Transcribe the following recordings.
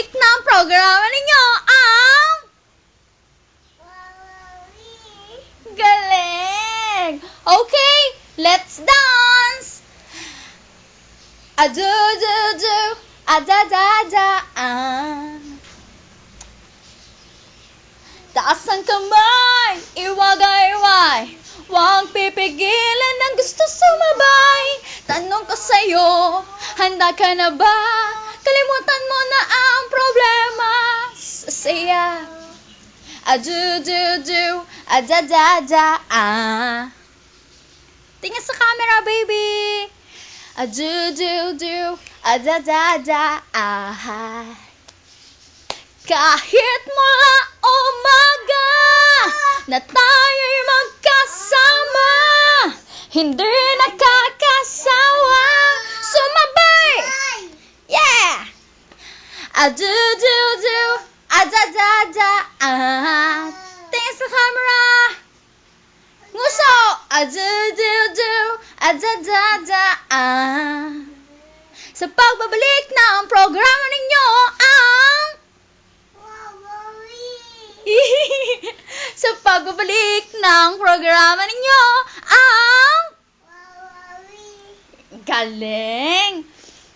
pagbabalik ng programa ninyo ang galing! Okay, let's dance! Adu-du-du, ada-da-da-ah. Taas ang kamay, iwagay-way. Huwag pipigilan ng gusto sumabay. Tanong ko sa'yo, handa ka na ba? Kalimutan mo na ang problema. Saya. Adu-du-du, ada-da-da-ah. Tingin sa camera, baby. Adu-du-du, ada-da-da-ah. Kahit mula umaga na tayo'y magkasama, hindi nakakasawa. Sumabay! Yeah! Adu-du-du, ada-da-da-ah. Tingin sa camera. Nguso! Adu-du-du, ada-da-da-ah. Sa pagbabalik ng programa ninyo ang sa pagbabalik ng programa ninyo ang galing!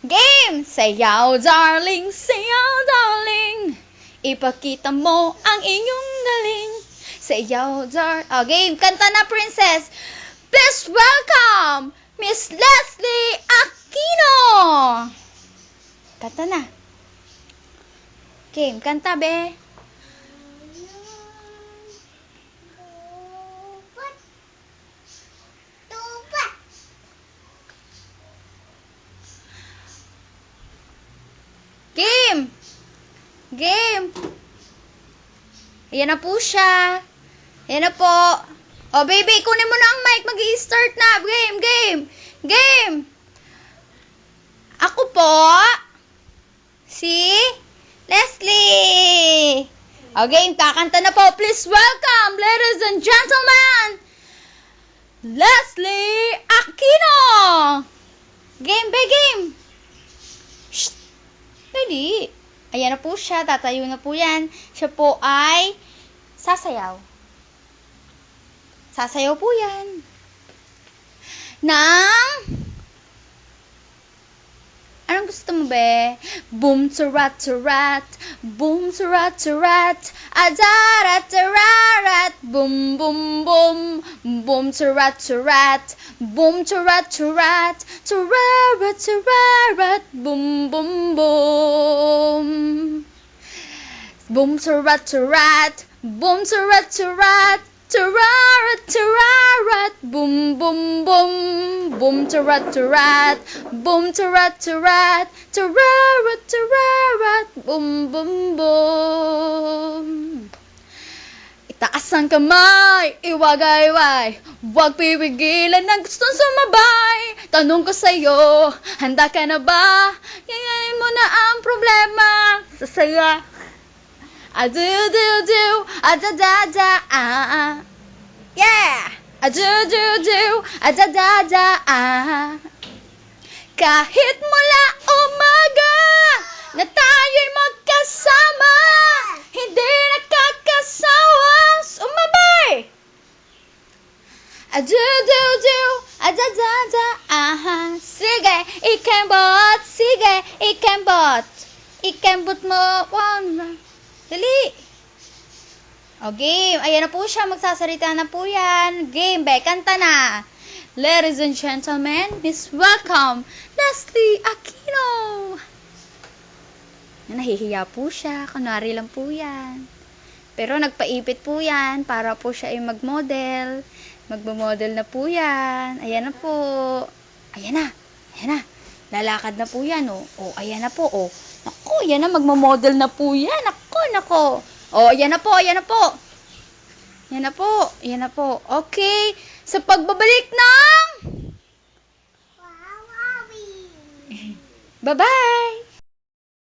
Game! Sayaw, darling! Sayaw, darling! Ipakita mo ang inyong galing. Sayaw, darling. Oh, game! Kanta na, princess! Please welcome Miss Leslie Aquino! Kanta na. Game, kanta, be. Game! Game! Ayan na po siya. Ayan na po. Oh, baby, kunin mo na ang mic. Mag-i-start na. Game, game, game! Ako po, si Leslie. Oh, game, kakanta na po. Please welcome, ladies and gentlemen, Leslie Aquino. Game, be, game. Dali. Ayan na po siya. Tatayo na po yan. Siya po ay sasayaw. Sasayaw po yan. Anong gusto mo, be? Boom, tarat, tarat. Boom, tarat, tarat. Adarat, tararat. Boom, boom, boom. Boom, tarat, tarat. Boom, tarat, tarat. Tararat, tararat. Boom, boom, boom. Boom, tarat, tarat. Boom, tarat, tarat. Tararat, tararat. Boom, boom, boom. Boom, tarat, tarat. Boom, tarat, tarat. Tararat, tararat. Boom, boom, boom. Itaas ang kamay, iwagay-way. Huwag pipigilan ng gustong sumabay. Tanong ko sa'yo, handa ka na ba? Yayain mo na ang problema. Sasaya. Adu-du-du, ada-da-da-ah. Yeah! Adu-du-du, ada-da-da-ah. Kahit mula umaga na tayo'y magkasama, hindi nakakasawa. Sumabay! Adu-du-du, ada-da-da-ah. Sige, ikembot. Sige, ikembot. Ikembot mo. Wow. Dali. O, game. Ayan na po siya. Magsasalita na po yan. Game, be. Kanta na. Ladies and gentlemen, please welcome Leslie Aquino. Nahihiya po siya. Kunwari lang po yan. Pero nagpaipit po yan para po siya ay mag-model. Magmamodel na po yan. Ayan na po. Ayan na. Ayan na. Lalakad na po yan, oh. Oh, ayan na po, oh. Naku, yan na, magmamodel na po yan. Naku, naku. Oh, ayan na po, ayan na po. Ayan na po, ayan na po. Okay, sa pagbabalik ng... Bye-bye!